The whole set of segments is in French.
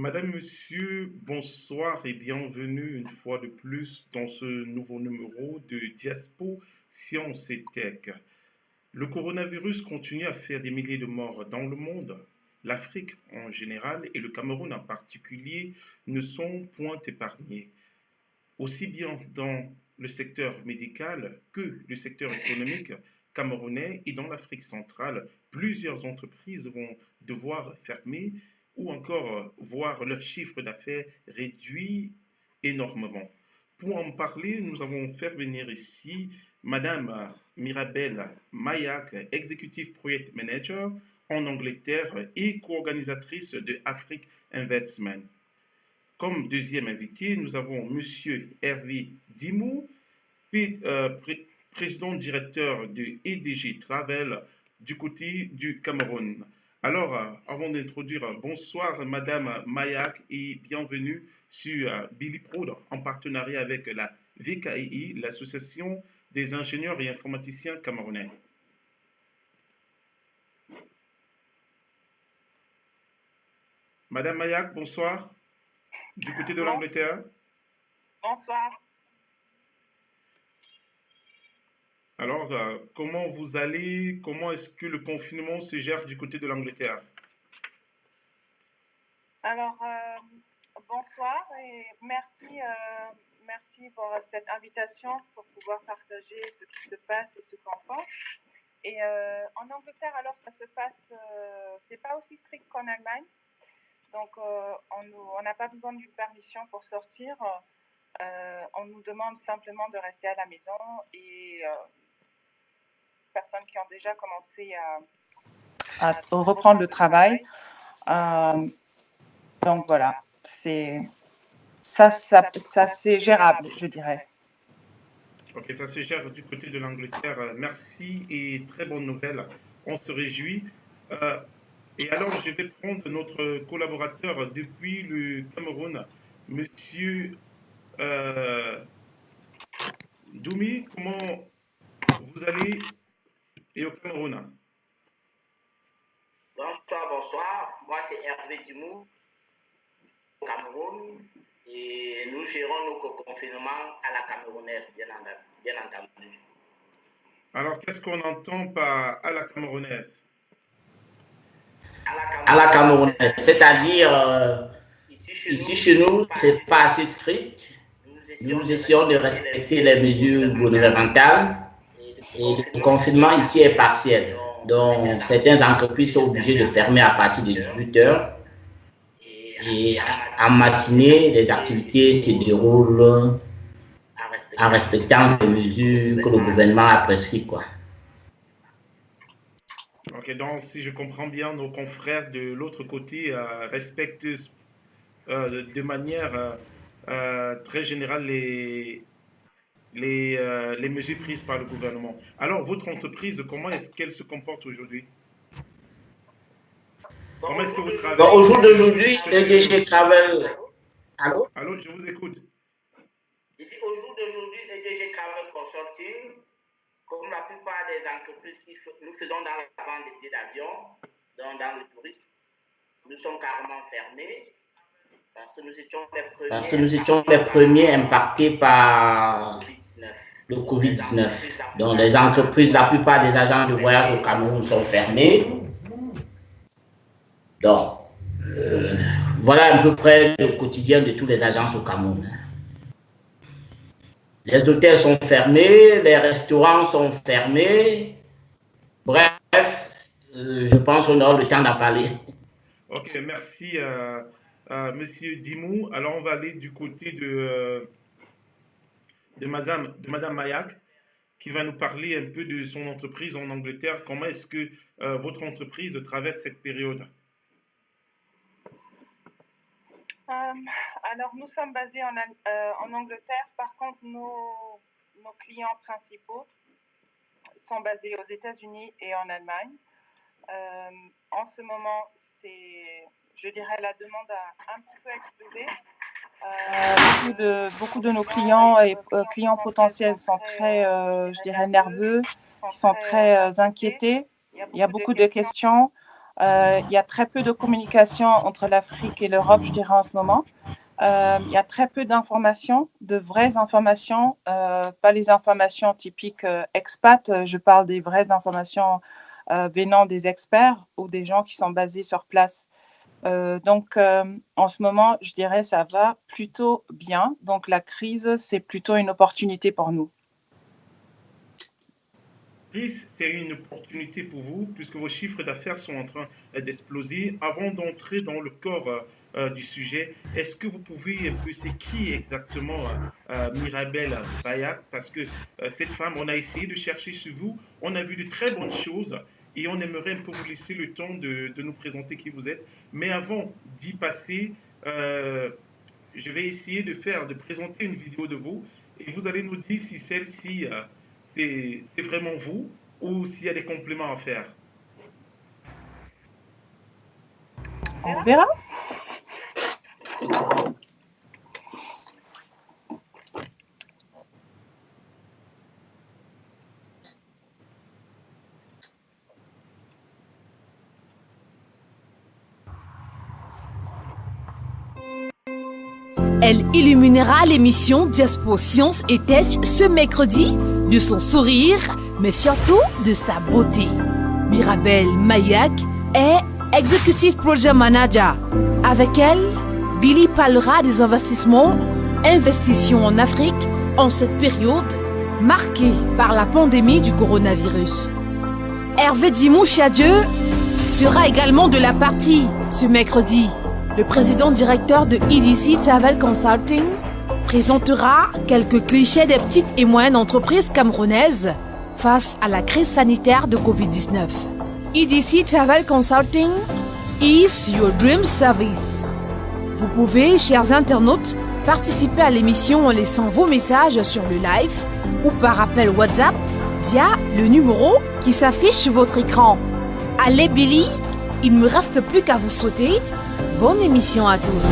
Madame, Monsieur, bonsoir et bienvenue une fois de plus dans ce nouveau numéro de Diaspo Science et Tech. Le coronavirus continue à faire des milliers de morts dans le monde. L'Afrique en général et le Cameroun en particulier ne sont point épargnés. Aussi bien dans le secteur médical que le secteur économique camerounais et dans l'Afrique centrale, plusieurs entreprises vont devoir fermer ou encore voir leur chiffre d'affaires réduit énormément. Pour en parler, nous avons fait venir ici Madame Mirabelle Mayak, Executive Project Manager en Angleterre et co-organisatrice de Afrique Investment. Comme deuxième invité, nous avons Monsieur Hervé Dimou, président directeur de EDG Travel du côté du Cameroun. Alors, avant d'introduire, bonsoir Madame Mayak et bienvenue sur Billy Prod en partenariat avec la VKI, l'Association des ingénieurs et informaticiens camerounais. Madame Mayak, bonsoir, du côté de l'Angleterre. Bonsoir. Alors, comment vous allez? Comment est-ce que le confinement se gère du côté de l'Angleterre? Alors, bonsoir et merci pour cette invitation pour pouvoir partager ce qui se passe et ce qu'on pense. Et en Angleterre, alors, ça se passe, c'est pas aussi strict qu'en Allemagne. Donc, on n'a pas besoin d'une permission pour sortir. On nous demande simplement de rester à la maison et personnes qui ont déjà commencé à reprendre le travail. Donc voilà, ça c'est gérable, je dirais. Ok, ça se gère du côté de l'Angleterre. Merci et très bonne nouvelle. On se réjouit. Euh, et alors, je vais prendre notre collaborateur depuis le Cameroun, Monsieur euh, Doumi. Comment vous allez et au Cameroun? Bonsoir, bonsoir. Moi, c'est Hervé Dimou, au Cameroun, et nous gérons nos confinements à la camerounaise, bien entendu. Alors, qu'est-ce qu'on entend par à la camerounaise? À la camerounaise, c'est-à-dire, ici chez nous, c'est pas assez strict. Nous essayons de respecter les mesures gouvernementales et le confinement ici est partiel. Donc, certaines entreprises sont obligées de fermer à partir de 18 heures. Et en matinée, les activités se déroulent en respectant les mesures que le gouvernement a prescrites, quoi. Ok, donc si je comprends bien, nos confrères de l'autre côté respectent de manière très générale les mesures prises par le gouvernement. Alors, votre entreprise, comment est-ce qu'elle se comporte aujourd'hui? Comment est-ce que vous Donc, travaillez au jour depuis d'aujourd'hui, cette EDG période? Travel. Allô? Allô, je vous écoute. Au jour d'aujourd'hui, EDG Travel Consulting, comme la plupart des entreprises nous faisons dans la vente des billets d'avion, dans le tourisme, nous sommes carrément fermés parce que nous étions les premiers impactés par le Covid-19. Donc, les entreprises, la plupart des agents de voyage au Cameroun sont fermés. Donc, voilà à peu près le quotidien de toutes les agences au Cameroun. Les hôtels sont fermés, les restaurants sont fermés. Bref, je pense qu'on aura le temps d'en parler. Ok, merci, Monsieur Dimou. Alors, on va aller du côté de Madame Mayak, qui va nous parler un peu de son entreprise en Angleterre. Comment est-ce que votre entreprise traverse cette période? Alors, nous sommes basés en Angleterre. Par contre, nos clients principaux sont basés aux États-Unis et en Allemagne. En ce moment, je dirais, la demande a un petit peu explosé. Beaucoup de nos clients et clients potentiels sont très, je dirais, nerveux, qui sont très inquiétés. Il y a beaucoup de questions. Il y a très peu de communication entre l'Afrique et l'Europe, je dirais, en ce moment. Il y a très peu d'informations, de vraies informations, pas les informations typiques expat. Je parle des vraies informations venant des experts ou des gens qui sont basés sur place. Donc, en ce moment, je dirais ça va plutôt bien. Donc, la crise, c'est plutôt une opportunité pour nous. C'est une opportunité pour vous puisque vos chiffres d'affaires sont en train d'exploser. Avant d'entrer dans le corps du sujet, est-ce que vous pouvez un peu, c'est qui exactement Mirabel Bayat? Parce que cette femme, on a essayé de chercher sur vous, on a vu de très bonnes choses et on aimerait un peu vous laisser le temps de nous présenter qui vous êtes. Mais avant d'y passer, je vais essayer de présenter une vidéo de vous et vous allez nous dire si celle-ci c'est vraiment vous ou s'il y a des compléments à faire. On verra. Elle illuminera l'émission Diaspo Science et Tech ce mercredi de son sourire, mais surtout de sa beauté. Mirabel Mayak est Executive Project Manager. Avec elle, Billy parlera des investissements, investitions en Afrique en cette période marquée par la pandémie du coronavirus. Hervé Dimouchadieu sera également de la partie ce mercredi. Le président directeur de EDC Travel Consulting présentera quelques clichés des petites et moyennes entreprises camerounaises face à la crise sanitaire de Covid-19. EDC Travel Consulting is your dream service. Vous pouvez, chers internautes, participer à l'émission en laissant vos messages sur le live ou par appel WhatsApp via le numéro qui s'affiche sur votre écran. Allez Billy, il ne me reste plus qu'à vous souhaiter bonne émission à tous.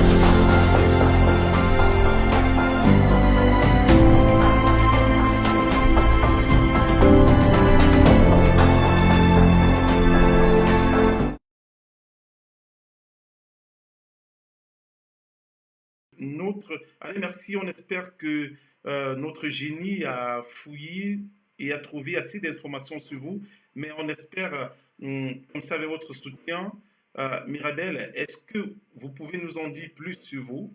Allez, merci, on espère que notre génie a fouillé et a trouvé assez d'informations sur vous, mais on espère, comme ça avec votre soutien, Mirabel, est-ce que vous pouvez nous en dire plus sur vous?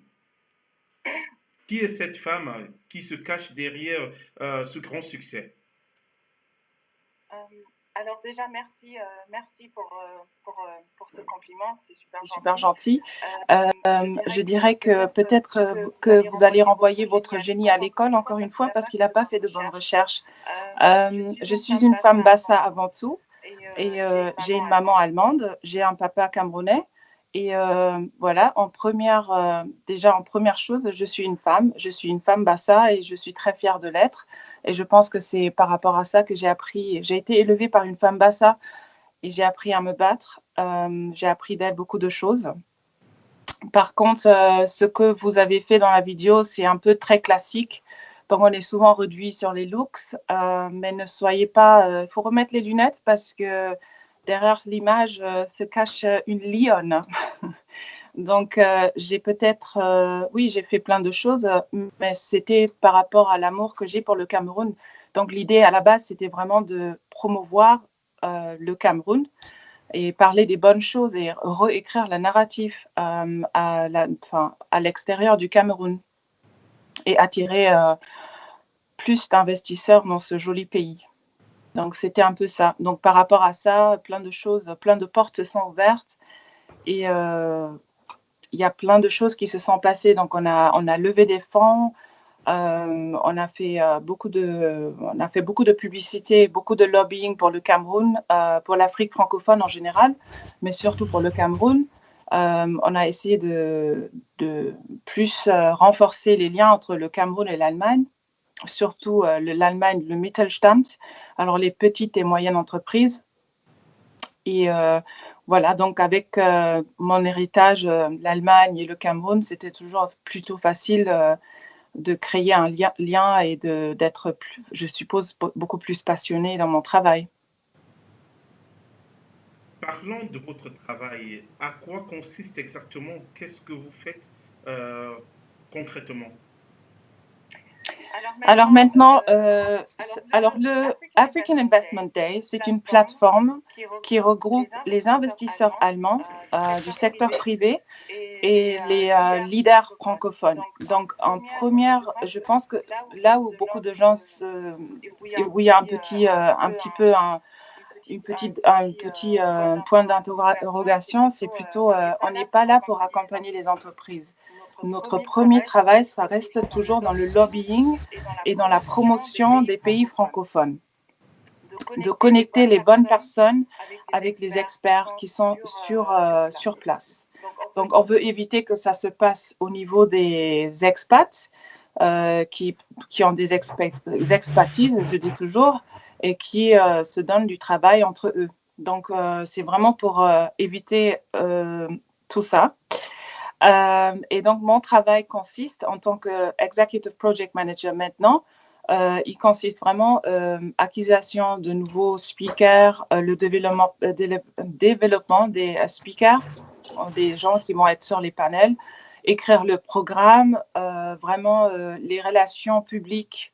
Qui est cette femme qui se cache derrière ce grand succès? Alors déjà, merci pour ce compliment, c'est super gentil. Je dirais que peut-être que vous allez renvoyer votre génie à l'école, encore une fois, parce qu'il n'a pas fait de bonnes recherches. Je suis une femme bassa avant tout, et j'ai une maman allemande, j'ai un papa camerounais, et voilà, en première chose, je suis une femme bassa, et je suis très fière de l'être. Et je pense que c'est par rapport à ça que j'ai appris. J'ai été élevée par une femme bassa et j'ai appris à me battre. J'ai appris d'elle beaucoup de choses. Par contre, ce que vous avez fait dans la vidéo, c'est un peu très classique. Donc, on est souvent réduit sur les looks. Mais ne soyez pas... Il faut remettre les lunettes parce que derrière l'image se cache une lionne. Donc, j'ai fait plein de choses, mais c'était par rapport à l'amour que j'ai pour le Cameroun. Donc, l'idée à la base, c'était vraiment de promouvoir le Cameroun et parler des bonnes choses et réécrire la narrative à l'extérieur du Cameroun et attirer plus d'investisseurs dans ce joli pays. Donc, c'était un peu ça. Donc, par rapport à ça, plein de choses, plein de portes se sont ouvertes et il y a plein de choses qui se sont passées. Donc, on a levé des fonds, on a fait beaucoup de publicité, beaucoup de lobbying pour le Cameroun, pour l'Afrique francophone en général, mais surtout pour le Cameroun. On a essayé de plus renforcer les liens entre le Cameroun et l'Allemagne, surtout l'Allemagne, le Mittelstand, alors les petites et moyennes entreprises. Et voilà, donc avec mon héritage, l'Allemagne et le Cameroun, c'était toujours plutôt facile de créer un lien et d'être, je suppose, beaucoup plus passionnée dans mon travail. Parlons de votre travail. À quoi consiste exactement? Qu'est-ce que vous faites concrètement? Alors maintenant, le African Investment Day, c'est une plateforme qui regroupe les investisseurs allemands du secteur privé et les leaders francophones. Donc, en première, je pense que là où beaucoup de gens où il y a un petit point d'interrogation, c'est plutôt, on n'est pas là pour accompagner les entreprises. Notre premier travail, ça reste toujours dans le lobbying et dans la promotion des pays francophones, de connecter les bonnes personnes avec les experts qui sont sur place. Donc, on veut éviter que ça se passe au niveau des expats qui ont des expertises, je dis toujours, et qui se donnent du travail entre eux. Donc, c'est vraiment pour éviter tout ça. Et donc, mon travail consiste en tant qu'Executive Project Manager maintenant, il consiste vraiment acquisition de nouveaux speakers, le développement des speakers, des gens qui vont être sur les panels écrire le programme, vraiment les relations publiques,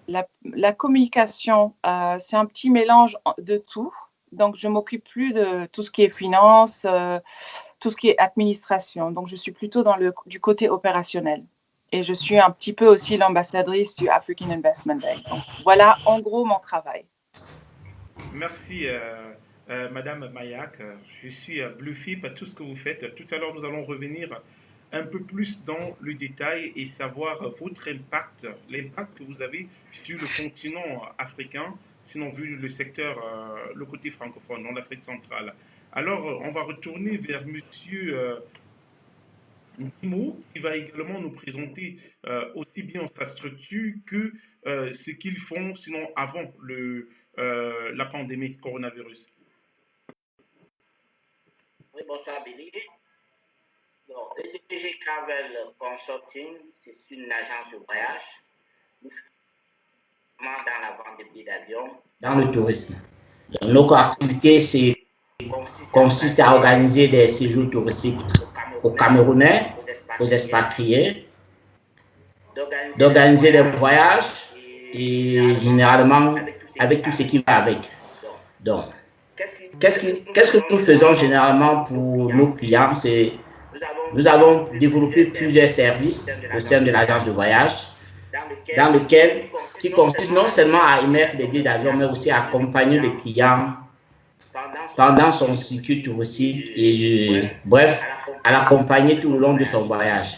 la communication, c'est un petit mélange de tout. Donc, je m'occupe plus de tout ce qui est finance, tout ce qui est administration. Donc, je suis plutôt du côté opérationnel. Et je suis un petit peu aussi l'ambassadrice du African Investment Day. Donc, voilà en gros mon travail. Merci, Madame Mayak. Je suis bluffé par tout ce que vous faites. Tout à l'heure, nous allons revenir un peu plus dans le détail et savoir votre impact, l'impact que vous avez sur le continent africain, sinon vu le secteur, le côté francophone, dans l'Afrique centrale. Alors, on va retourner vers Monsieur Dimo, qui va également nous présenter aussi bien sa structure que ce qu'ils font, sinon avant la pandémie coronavirus. Oui, bonsoir Billy. Donc, EDG Travel Consulting, c'est une agence de voyage. Nous sommes dans la vente de billets d'avion, dans le tourisme. Donc, notre activité consiste à organiser des séjours touristiques aux Camerounais, aux expatriés, d'organiser des voyages et généralement avec tout ce qui va avec. Donc, qu'est-ce que nous faisons généralement pour nos clients? Nous avons développé plusieurs services au sein de l'agence de voyage qui consistent non seulement à émettre des billets d'avion, mais aussi à accompagner les clients pendant son cycle touristique et bref, à l'accompagner tout au long de son voyage.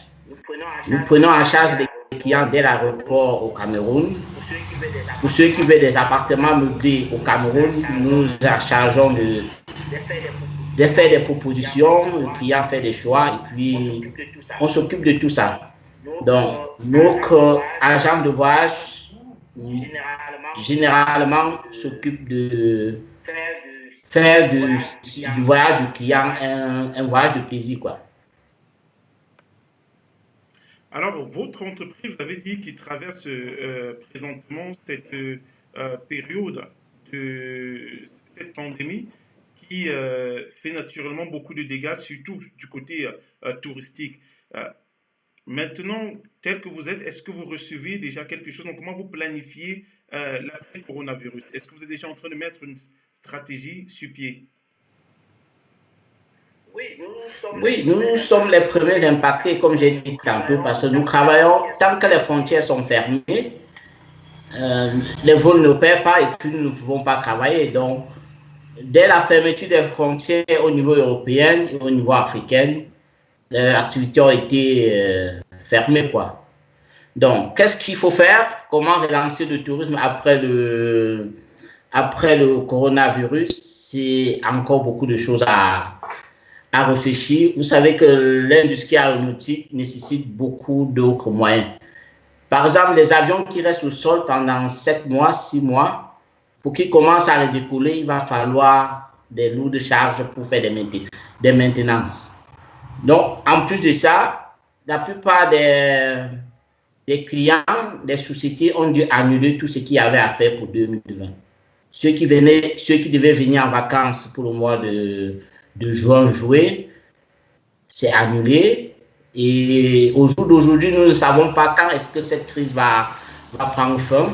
Nous prenons en charge les clients dès l'aéroport au Cameroun. Pour ceux qui veulent des appartements meublés au Cameroun, nous en chargeons de faire des propositions, le client fait des choix et puis on s'occupe de tout ça. Donc, notre agent de voyage généralement s'occupe de faire du voyage du client un voyage de plaisir, quoi. Alors, votre entreprise, vous avez dit qu'il traverse présentement cette période de cette pandémie qui fait naturellement beaucoup de dégâts, surtout du côté touristique. Maintenant, tel que vous êtes, est-ce que vous recevez déjà quelque chose? Donc, comment vous planifiez l'après-coronavirus? Est-ce que vous êtes déjà en train de mettre une stratégie sur pied? Oui, nous sommes les premiers impactés, comme j'ai dit tantôt, parce que nous travaillons tant que les frontières sont fermées, les vols n'opèrent pas et puis nous ne pouvons pas travailler. Donc, dès la fermeture des frontières au niveau européen et au niveau africain, les activités ont été fermées, quoi. Donc, qu'est-ce qu'il faut faire? Comment relancer le tourisme après le coronavirus? C'est encore beaucoup de choses à réfléchir. Vous savez que l'industrie aéronautique nécessite beaucoup d'autres moyens. Par exemple, les avions qui restent au sol pendant 7 mois, 6 mois, pour qu'ils commencent à redécoller, il va falloir des lourdes charges pour faire des maintenances. Donc, en plus de ça, la plupart des clients, des sociétés ont dû annuler tout ce qu'il y avait à faire pour 2020. Ceux qui devaient venir en vacances pour le mois de juin, juillet, c'est annulé. Et au jour d'aujourd'hui, nous ne savons pas quand est-ce que cette crise va prendre fin.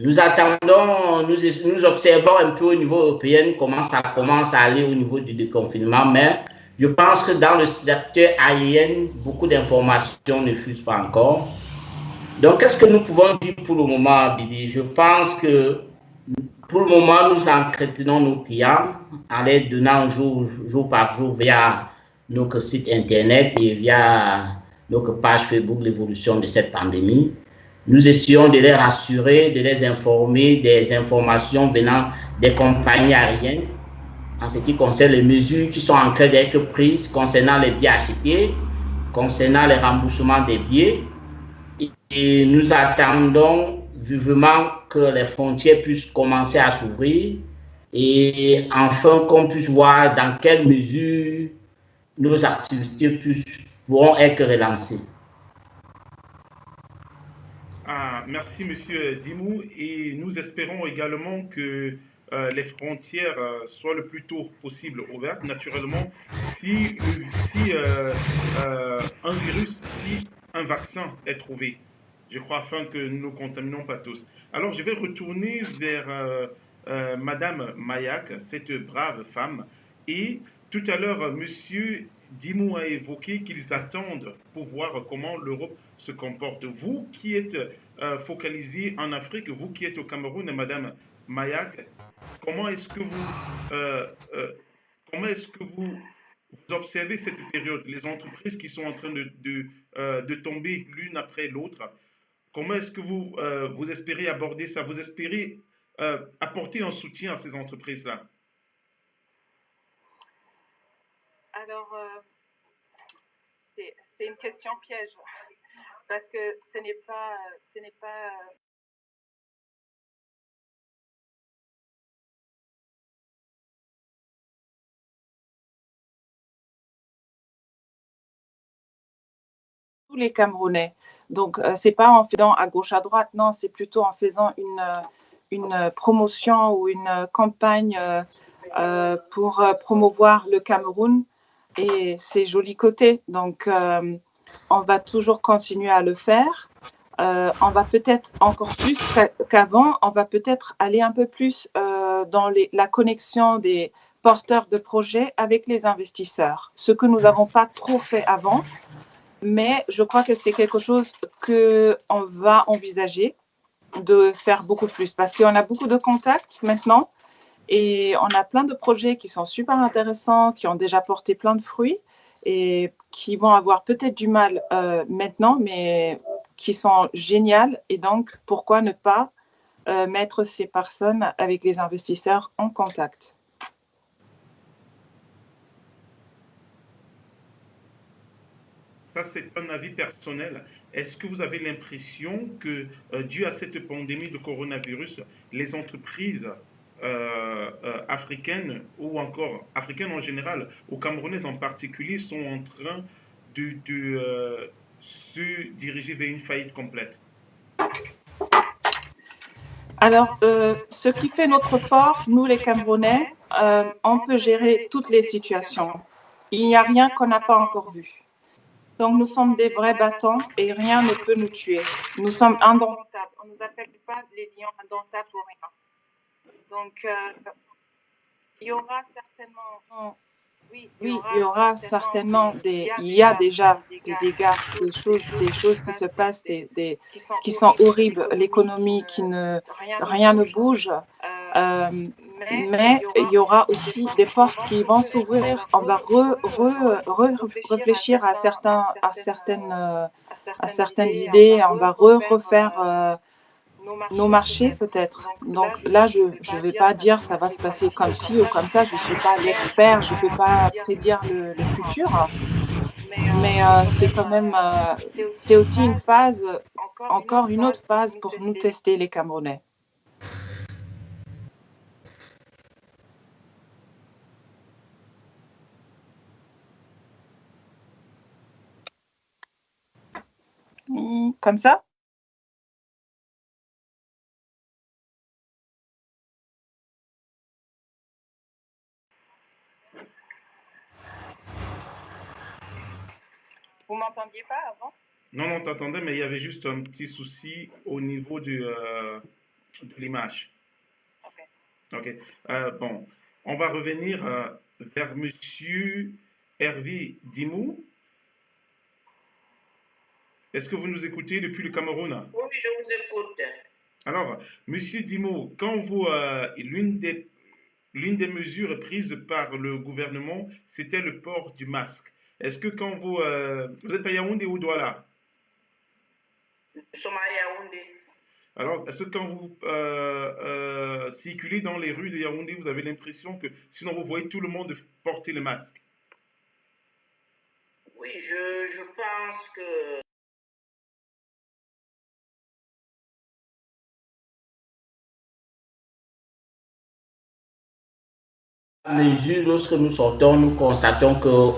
Nous attendons, nous observons un peu au niveau européen comment ça commence à aller au niveau du déconfinement, mais je pense que dans le secteur aérien, beaucoup d'informations ne fusent pas encore. Donc, qu'est-ce que nous pouvons dire pour le moment, Billy? Je pense que pour le moment, nous entretenons nos clients en les donnant jour par jour via notre site internet et via notre page Facebook l'évolution de cette pandémie. Nous essayons de les rassurer, de les informer des informations venant des compagnies aériennes en ce qui concerne les mesures qui sont en train d'être prises concernant les billets achetés, concernant les remboursements des billets. Et nous attendons vivement que les frontières puissent commencer à s'ouvrir et enfin qu'on puisse voir dans quelle mesure nos activités pourront être relancées. Merci, Monsieur Dimou. Et nous espérons également que les frontières soient le plus tôt possible ouvertes. Naturellement, si un virus, si un vaccin est trouvé, je crois, afin que nous ne contaminons pas tous. Alors, je vais retourner vers Madame Mayak, cette brave femme. Et tout à l'heure, Monsieur Dimou a évoqué qu'ils attendent pour voir comment l'Europe se comporte. Vous qui êtes focalisé en Afrique, vous qui êtes au Cameroun, Madame Mayak, comment est-ce que euh, euh, vous observez cette période, les entreprises qui sont en train de tomber l'une après l'autre? Comment est-ce que vous espérez aborder ça? Vous espérez apporter un soutien à ces entreprises-là? Alors, c'est une question piège parce que ce n'est pas tous les Camerounais. Donc, c'est pas en faisant à gauche, à droite, non, c'est plutôt en faisant une promotion ou une campagne pour promouvoir le Cameroun et ses jolis côtés. Donc, on va toujours continuer à le faire. On va peut-être encore plus qu'avant, on va peut-être aller un peu plus dans la connexion des porteurs de projets avec les investisseurs, ce que nous n'avons pas trop fait avant. Mais je crois que c'est quelque chose qu'on va envisager de faire beaucoup plus parce qu'on a beaucoup de contacts maintenant et on a plein de projets qui sont super intéressants, qui ont déjà porté plein de fruits et qui vont avoir peut-être du mal maintenant, mais qui sont géniales. Et donc, pourquoi ne pas mettre ces personnes avec les investisseurs en contact? Ça, c'est un avis personnel. Est-ce que vous avez l'impression que, dû à cette pandémie de coronavirus, les entreprises africaines ou encore africaines en général, ou camerounaises en particulier, sont en train de se diriger vers une faillite complète? Alors, ce qui fait notre fort, nous les Camerounais, on peut gérer toutes les situations. Il n'y a rien qu'on n'a pas encore vu. Donc, nous sommes des vrais battants et rien ne peut nous tuer. Nous sommes indomptables. On ne nous appelle pas les lions indomptables pour rien. Donc, il y aura certainement... Oui, il y aura certainement il y a déjà des dégâts, des choses qui se passent, qui sont horribles, l'économie rien ne bouge, mais il y aura aussi des portes qui vont s'ouvrir. On va réfléchir à certaines idées, on va refaire nos marchés peut-être. Donc là, je ne vais pas dire ça va se passer comme ci ou comme ça. Je ne suis pas l'expert, je ne peux pas prédire le futur. Mais c'est quand même, c'est aussi une phase, encore une autre phase pour nous tester les Camerounais. Comme ça? Vous m'entendiez pas avant? Non, non, t'attendais, mais il y avait juste un petit souci au niveau de l'image. Ok. Bon, on va revenir vers Monsieur Hervé Dimou. Est-ce que vous nous écoutez depuis le Cameroun? Oui, je vous écoute. Alors, Monsieur Dimou, quand l'une des mesures prises par le gouvernement, c'était le port du masque. Est-ce que quand vous êtes à Yaoundé ou Douala? Nous sommes à Yaoundé. Alors, est-ce que quand vous circulez dans les rues de Yaoundé, vous avez l'impression que sinon vous voyez tout le monde porter le masque? Oui, je pense que à mesure, lorsque nous sortons, nous constatons que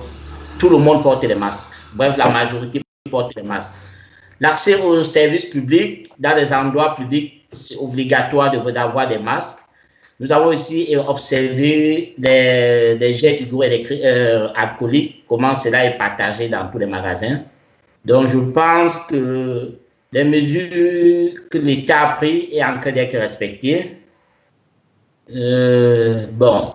tout le monde porte les masques. Bref, la majorité porte les masques. L'accès aux services publics, dans les endroits publics, c'est obligatoire d'avoir des masques. Nous avons aussi observé les jets hydroélectriques alcooliques, comment cela est partagé dans tous les magasins. Donc, je pense que les mesures que l'État a prises est en train d'être respectées. Bon,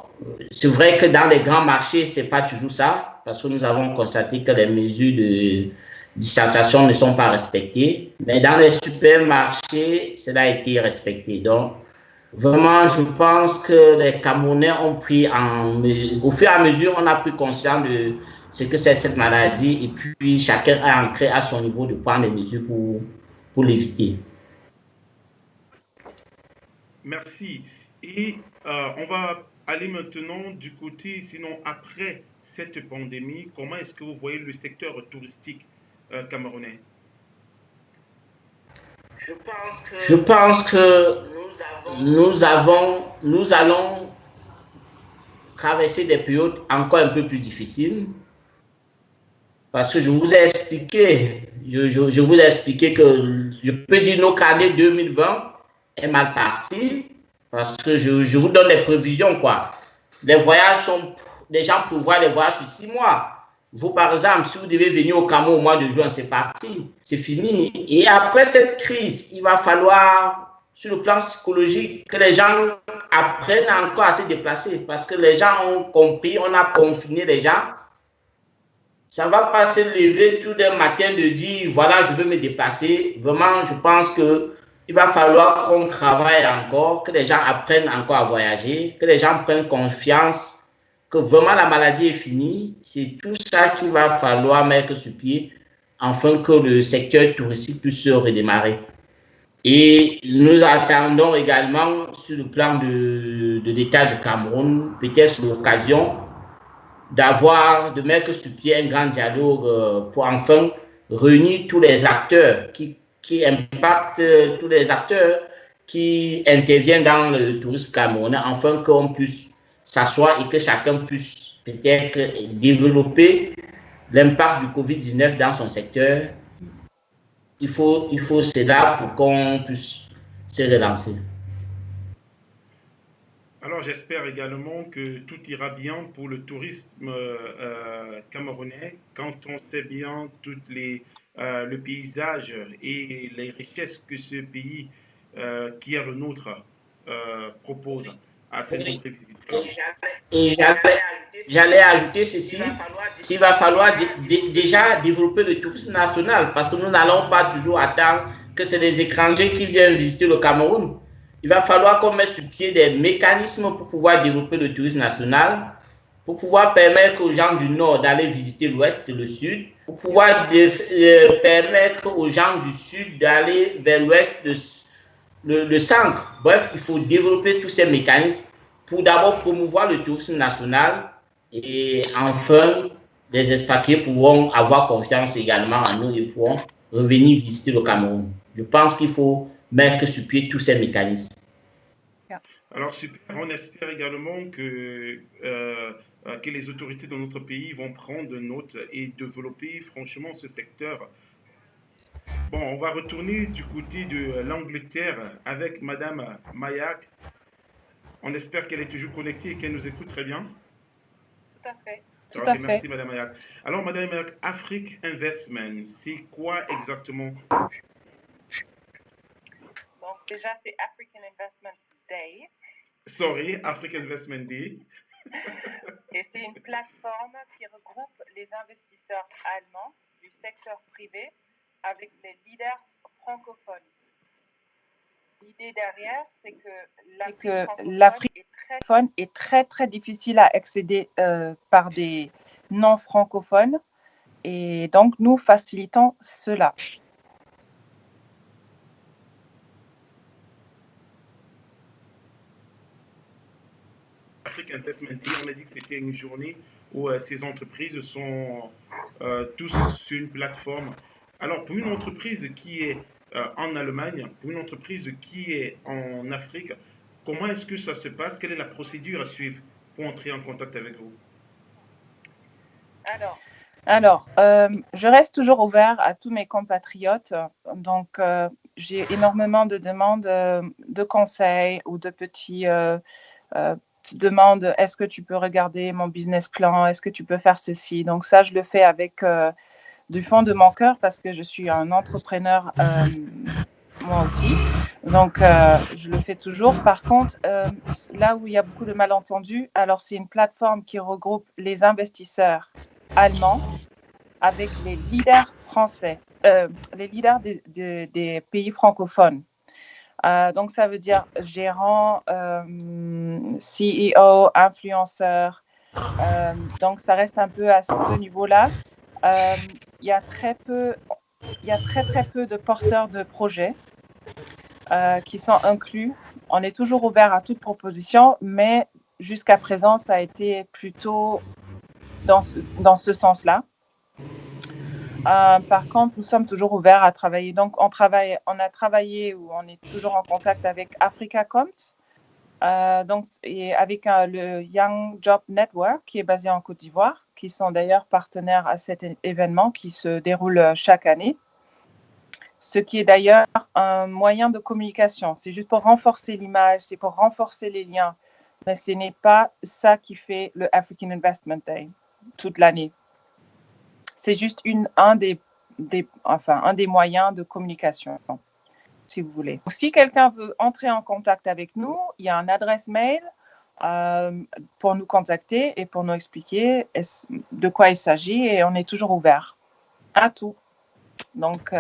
c'est vrai que dans les grands marchés, ce n'est pas toujours ça, parce que nous avons constaté que les mesures de distanciation ne sont pas respectées. Mais dans les supermarchés, cela a été respecté. Donc, vraiment, je pense que les Camerounais ont pris au fur et à mesure, on a pris conscience de ce que c'est cette maladie et puis chacun a ancré à son niveau de prendre des mesures pour l'éviter. Merci. Et on va aller maintenant du côté, sinon après cette pandémie, comment est-ce que vous voyez le secteur touristique camerounais? Je pense que nous allons traverser des périodes encore un peu plus difficiles parce que je vous ai expliqué, je vous ai expliqué que je peux dire que l'année 2020 est mal partie parce que je vous donne les prévisions, quoi. Les gens prévoient les voyages sur 6 mois. Vous, par exemple, si vous devez venir au Cameroun au mois de juin, c'est parti, c'est fini. Et après cette crise, il va falloir, sur le plan psychologique, que les gens apprennent encore à se déplacer parce que les gens ont compris, on a confiné les gens. Ça ne va pas se lever tout d'un matin de dire, voilà, je veux me déplacer. Vraiment, je pense qu'il va falloir qu'on travaille encore, que les gens apprennent encore à voyager, que les gens prennent confiance que vraiment la maladie est finie. C'est tout ça qu'il va falloir mettre sur pied afin que le secteur touristique puisse se redémarrer. Et nous attendons également sur le plan de l'État du Cameroun, peut-être l'occasion de mettre sur pied un grand dialogue pour enfin réunir tous les acteurs qui impactent, tous les acteurs qui interviennent dans le tourisme camerounais, afin qu'on puisse s'asseoir et que chacun puisse peut-être développer l'impact du Covid-19 dans son secteur. Il faut cela pour qu'on puisse se relancer. Alors, j'espère également que tout ira bien pour le tourisme camerounais quand on sait bien le paysage et les richesses que ce pays qui est le nôtre propose à ses nombreux visiteurs. Et j'allais ajouter ceci, qu'il va falloir déjà développer le tourisme national parce que nous n'allons pas toujours attendre que c'est les étrangers qui viennent visiter le Cameroun. Il va falloir qu'on mette sur pied des mécanismes pour pouvoir développer le tourisme national, pour pouvoir permettre aux gens du Nord d'aller visiter l'Ouest et le Sud, pour pouvoir permettre aux gens du Sud d'aller vers l'Ouest, le centre. Bref, il faut développer tous ces mécanismes pour d'abord promouvoir le tourisme national et enfin, les expatriés pourront avoir confiance également en nous et pourront revenir visiter le Cameroun. Je pense qu'il faut mettre sur pied tous ces mécanismes. Alors, super. On espère également que les autorités de notre pays vont prendre note et développer franchement ce secteur. Bon, on va retourner du côté de l'Angleterre avec Madame Mayak. On espère qu'elle est toujours connectée et qu'elle nous écoute très bien. Tout à fait. Ok, merci Madame Mayak. Alors, Madame Mayak, Afrique Investment, c'est quoi exactement? Donc, déjà, c'est African Investment Day. Sorry, African Investment Day. Et c'est une plateforme qui regroupe les investisseurs allemands du secteur privé avec les leaders francophones. L'idée derrière, c'est que l'Afrique francophone est très, très difficile à accéder par des non-francophones. Et donc, nous facilitons cela. Afrique Investment Day, on a dit que c'était une journée où ces entreprises sont tous sur une plateforme. Alors, pour une entreprise qui est en Allemagne, pour une entreprise qui est en Afrique, comment est-ce que ça se passe? Quelle est la procédure à suivre pour entrer en contact avec vous? Alors, je reste toujours ouvert à tous mes compatriotes. Donc, j'ai énormément de demandes de conseils ou de petits te demandent est-ce que tu peux regarder mon business plan, est-ce que tu peux faire ceci. Donc ça, je le fais avec du fond de mon cœur parce que je suis un entrepreneur moi aussi. Donc, je le fais toujours. Par contre, là où il y a beaucoup de malentendus, alors c'est une plateforme qui regroupe les investisseurs allemands avec les leaders français, les leaders des pays francophones. Donc, ça veut dire gérant, CEO, influenceur. Donc, ça reste un peu à ce niveau-là. Il y a très peu de porteurs de projets qui sont inclus. On est toujours ouvert à toute proposition, mais jusqu'à présent, ça a été plutôt dans ce sens-là. Par contre, nous sommes toujours ouverts à travailler. Donc, on a travaillé ou on est toujours en contact avec AfricaComt, donc, et avec le Young Job Network qui est basé en Côte d'Ivoire, qui sont d'ailleurs partenaires à cet événement qui se déroule chaque année. Ce qui est d'ailleurs un moyen de communication. C'est juste pour renforcer l'image, c'est pour renforcer les liens. Mais ce n'est pas ça qui fait le African Investment Day toute l'année. C'est juste un des moyens de communication, si vous voulez. Si quelqu'un veut entrer en contact avec nous, il y a une adresse mail pour nous contacter et pour nous expliquer de quoi il s'agit. Et on est toujours ouvert à tout. Donc,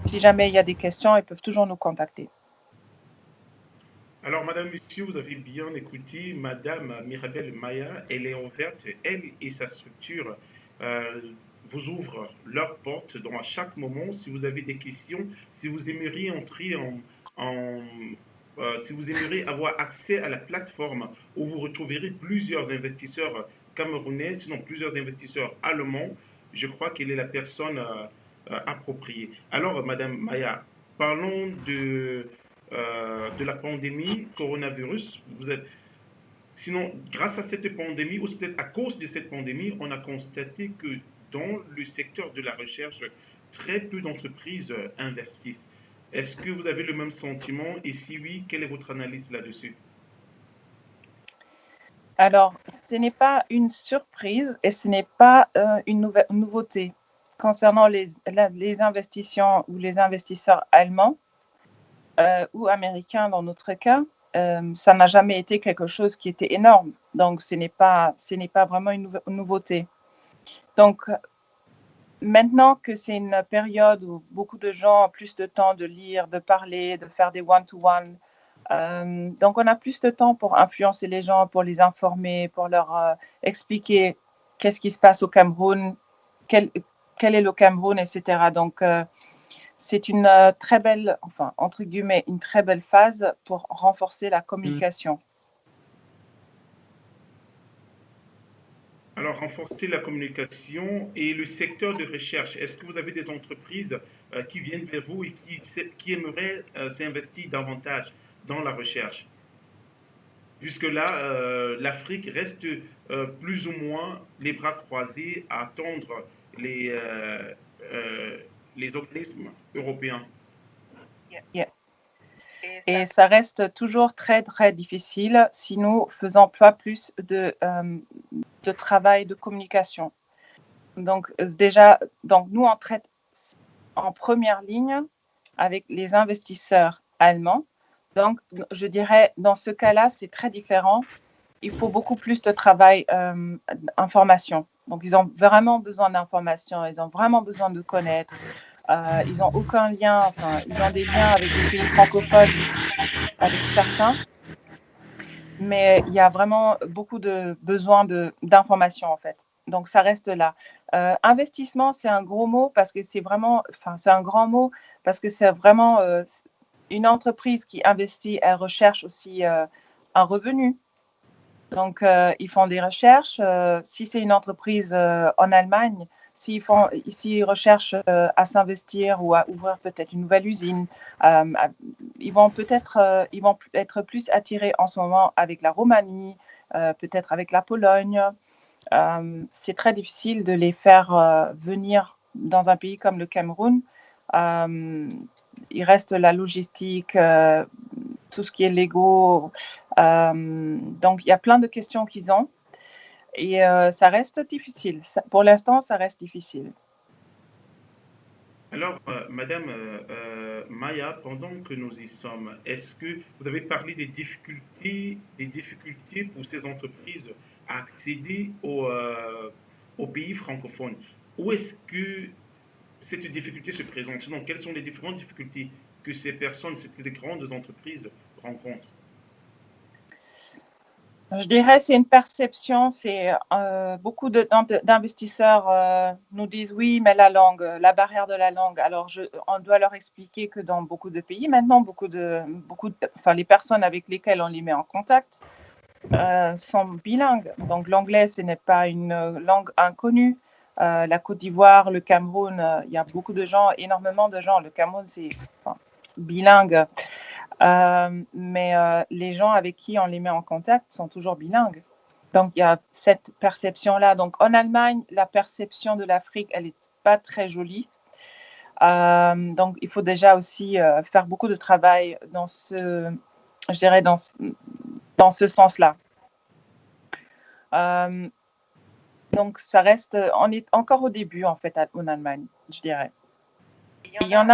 si jamais il y a des questions, ils peuvent toujours nous contacter. Alors, Madame, Monsieur, vous avez bien écouté Madame Mirabel Maya. Elle est ouverte, elle et sa structure vous ouvrent leurs portes à chaque moment. Si vous avez des questions, si vous aimeriez entrer si vous aimeriez avoir accès à la plateforme où vous retrouverez plusieurs investisseurs camerounais, sinon plusieurs investisseurs allemands, je crois qu'elle est la personne appropriée. Alors, Madame Maya, parlons de la pandémie coronavirus. Sinon, grâce à cette pandémie, ou peut-être à cause de cette pandémie, on a constaté que dans le secteur de la recherche, très peu d'entreprises investissent. Est-ce que vous avez le même sentiment? Et si oui, quelle est votre analyse là-dessus? Alors, ce n'est pas une surprise et ce n'est pas une nouveauté. Concernant les investitions ou les investisseurs allemands ou américains dans notre cas, ça n'a jamais été quelque chose qui était énorme. Donc, ce n'est pas vraiment une nouveauté. Donc, maintenant que c'est une période où beaucoup de gens ont plus de temps de lire, de parler, de faire des one-to-one, donc on a plus de temps pour influencer les gens, pour les informer, pour leur expliquer qu'est-ce qui se passe au Cameroun, quel est le Cameroun, etc. Donc, c'est une très belle, enfin, entre guillemets, une très belle phase pour renforcer la communication. Alors, renforcer la communication et le secteur de recherche. Est-ce que vous avez des entreprises qui viennent vers vous et qui aimeraient s'investir davantage dans la recherche? Puisque là, l'Afrique reste plus ou moins les bras croisés à attendre les organismes européens. Yeah. Et ça reste toujours très, très difficile si nous faisons pas plus de travail de communication. Donc, nous, on traite en première ligne avec les investisseurs allemands. Donc, je dirais, dans ce cas-là, c'est très différent. Il faut beaucoup plus de travail d'information. Donc, ils ont vraiment besoin d'informations, ils ont vraiment besoin de connaître. Ils n'ont aucun lien, enfin, ils ont des liens avec les pays francophones, avec certains, mais il y a vraiment beaucoup de besoin d'informations, en fait. Donc, ça reste là. Investissement, c'est un gros mot parce que c'est vraiment, enfin, c'est un grand mot parce que c'est vraiment une entreprise qui investit, elle recherche aussi un revenu. Donc, ils font des recherches. Si c'est une entreprise en Allemagne, s'ils recherchent à s'investir ou à ouvrir peut-être une nouvelle usine, ils vont être plus attirés en ce moment avec la Roumanie, peut-être avec la Pologne. C'est très difficile de les faire venir dans un pays comme le Cameroun. Il reste la logistique, tout ce qui est légaux. Donc, il y a plein de questions qu'ils ont. Et ça reste difficile. Pour l'instant, ça reste difficile. Alors, Madame Maya, pendant que nous y sommes, est-ce que vous avez parlé des difficultés pour ces entreprises à accéder aux pays francophones? Où est-ce que cette difficulté se présente? Sinon, quelles sont les différentes difficultés que ces personnes, ces grandes entreprises rencontrent? Je dirais c'est une perception, c'est beaucoup d'investisseurs nous disent oui, mais la langue, la barrière de la langue. Alors on doit leur expliquer que dans beaucoup de pays maintenant, enfin les personnes avec lesquelles on les met en contact sont bilingues. Donc l'anglais, ce n'est pas une langue inconnue. La Côte d'Ivoire, le Cameroun, il y a beaucoup de gens, énormément de gens. Le Cameroun, c'est bilingue. Mais les gens avec qui on les met en contact sont toujours bilingues. Donc, il y a cette perception-là. Donc, en Allemagne, la perception de l'Afrique, elle n'est pas très jolie. Donc, il faut déjà aussi faire beaucoup de travail dans ce sens-là. Donc, ça reste, on est encore au début, en fait, en Allemagne, je dirais. Il y en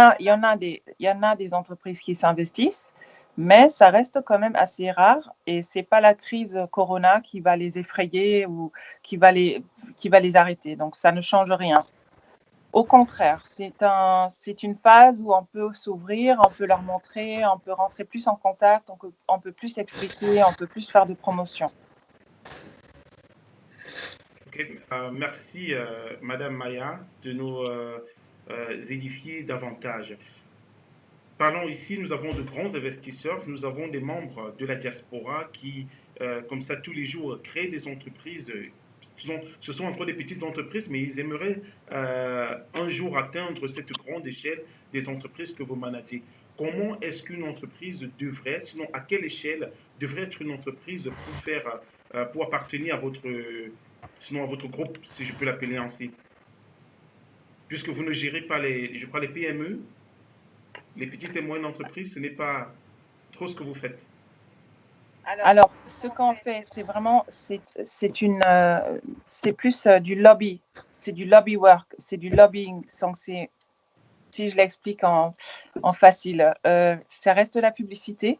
a des entreprises qui s'investissent, mais ça reste quand même assez rare et c'est pas la crise Corona qui va les effrayer ou qui va les arrêter. Donc, ça ne change rien. Au contraire, c'est une phase où on peut s'ouvrir, on peut leur montrer, on peut rentrer plus en contact, on peut plus expliquer, on peut plus faire de promotion. Ok, merci Madame Maya de nous édifier davantage. Parlons ici, nous avons de grands investisseurs, nous avons des membres de la diaspora qui, comme ça, tous les jours, créent des entreprises. Ce sont encore des petites entreprises, mais ils aimeraient un jour atteindre cette grande échelle des entreprises que vous managez. Comment est-ce qu'une entreprise devrait, sinon à quelle échelle devrait être une entreprise pour appartenir sinon à votre groupe, si je peux l'appeler ainsi? Puisque vous ne gérez pas je crois, les PME, les petites et moyennes entreprises, ce n'est pas trop ce que vous faites. Alors, ce qu'on fait, c'est vraiment, c'est plus du lobby, c'est du lobby work, c'est du lobbying. Donc, si je l'explique en facile, ça reste de la publicité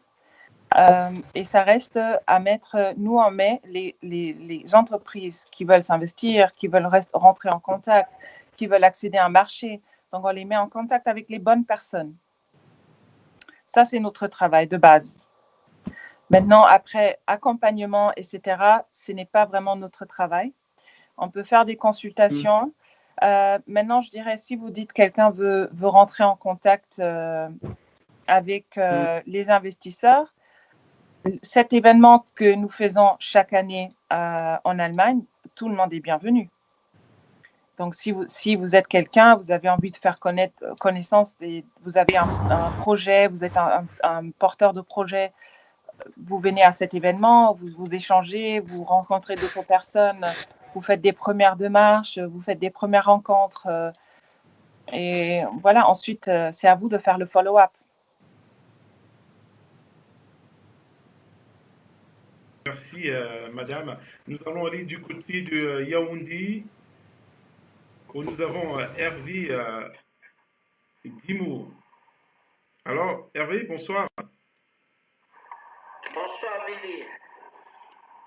et ça reste à mettre, nous on met les entreprises qui veulent s'investir, qui veulent rentrer en contact, qui veulent accéder à un marché. Donc, on les met en contact avec les bonnes personnes. Ça, c'est notre travail de base. Maintenant, après, accompagnement, etc., ce n'est pas vraiment notre travail. On peut faire des consultations. Maintenant, je dirais, si vous dites que quelqu'un veut rentrer en contact avec les investisseurs, cet événement que nous faisons chaque année en Allemagne, tout le monde est bienvenu. Donc, si vous êtes quelqu'un, vous avez envie de faire connaissance, vous avez un projet, vous êtes un porteur de projet, vous venez à cet événement, vous échangez, vous rencontrez d'autres personnes, vous faites des premières démarches, vous faites des premières rencontres. Et voilà, ensuite, c'est à vous de faire le follow-up. Merci, madame. Nous allons aller du côté de Yaoundé, où nous avons Hervé Dimo. Alors, Hervé, bonsoir. Bonsoir, Billy.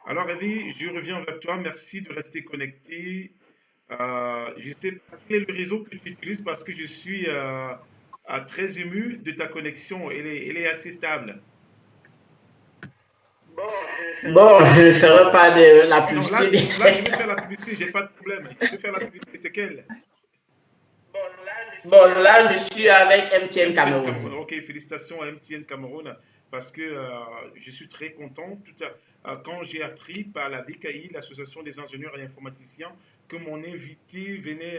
Alors, Hervé, je reviens vers toi. Merci de rester connecté. Je ne sais pas quel est le réseau que tu utilises parce que je suis très ému de ta connexion. Elle est assez stable. Bon, je ne ferai pas de la Non, publicité. là, je vais faire la publicité, j'ai pas de problème. Je vais faire la publicité, c'est quelle? Bon, là, je suis avec MTN Cameroun. Ok, félicitations à MTN Cameroun parce que je suis très content. Quand j'ai appris par la VKI, l'Association des ingénieurs et informaticiens, que mon invité venait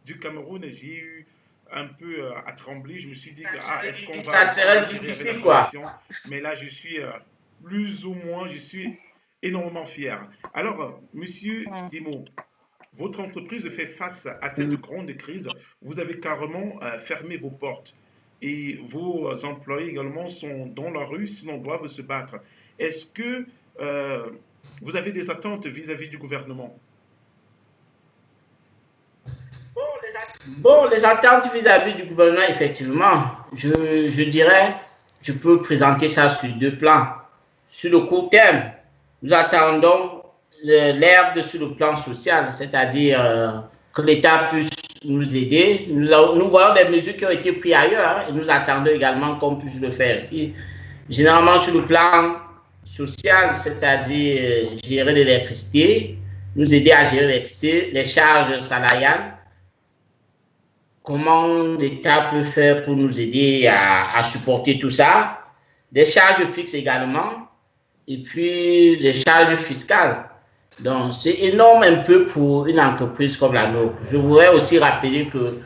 du Cameroun, j'ai eu un peu à trembler. Je me suis dit, est-ce qu'on va... Ça serait difficile, quoi. Mais là, je suis plus ou moins, je suis énormément fier. Alors, monsieur Dimo, votre entreprise fait face à cette grande crise. Vous avez carrément fermé vos portes. et vos employés également sont dans la rue, sinon doivent se battre. Est-ce que vous avez des attentes vis-à-vis du gouvernement? Bon, les attentes vis-à-vis du gouvernement, effectivement, je dirais, je peux présenter ça sur deux plans. Sur le court terme, nous attendons l'herbe sur le plan social, c'est-à-dire que l'État puisse nous aider. Nous voyons des mesures qui ont été prises ailleurs, hein, et nous attendons également qu'on puisse le faire ici. Généralement sur le plan social, c'est-à-dire gérer l'électricité, nous aider à gérer l'électricité, les charges salariales. Comment l'État peut faire pour nous aider à supporter tout ça? Des charges fixes également, et puis des charges fiscales. Donc, c'est énorme un peu pour une entreprise comme la nôtre. Je voudrais aussi rappeler que